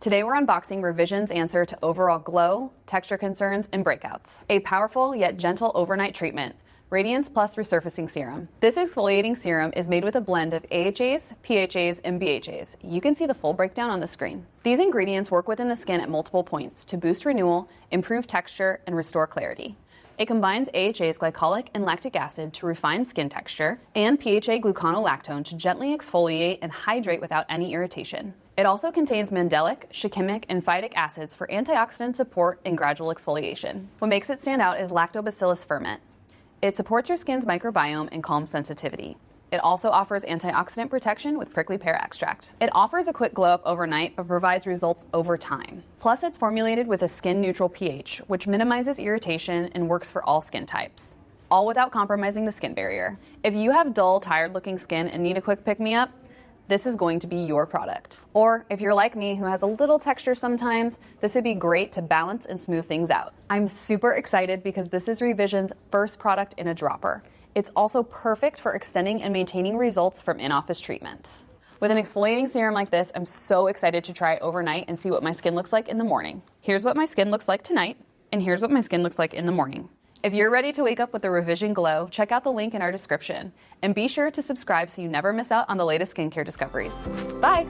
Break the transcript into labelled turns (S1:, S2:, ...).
S1: Today we're unboxing Revision's answer to overall glow, texture concerns, and breakouts. A powerful yet gentle overnight treatment, Radiance Plus Resurfacing Serum. This exfoliating serum is made with a blend of AHAs, PHAs, and BHAs. You can see the full breakdown on the screen. These ingredients work within the skin at multiple points to boost renewal, improve texture, and restore clarity. It combines AHA's glycolic and lactic acid to refine skin texture, and PHA gluconolactone to gently exfoliate and hydrate without any irritation. It also contains mandelic, shikimic, and phytic acids for antioxidant support and gradual exfoliation. What makes it stand out is lactobacillus ferment. It supports your skin's microbiome and calms sensitivity. It also offers antioxidant protection with prickly pear extract. It offers a quick glow up overnight, but provides results over time. Plus, it's formulated with a skin-neutral pH, which minimizes irritation and works for all skin types, all without compromising the skin barrier. If you have dull, tired-looking skin and need a quick pick-me-up, this is going to be your product. Or if you're like me who has a little texture sometimes, this would be great to balance and smooth things out. I'm super excited because this is Revision's first product in a dropper. It's also perfect for extending and maintaining results from in-office treatments. With an exfoliating serum like this, I'm so excited to try it overnight and see what my skin looks like in the morning. Here's what my skin looks like tonight, and here's what my skin looks like in the morning. If you're ready to wake up with a Revision glow, check out the link in our description. And be sure to subscribe so you never miss out on the latest skincare discoveries. Bye!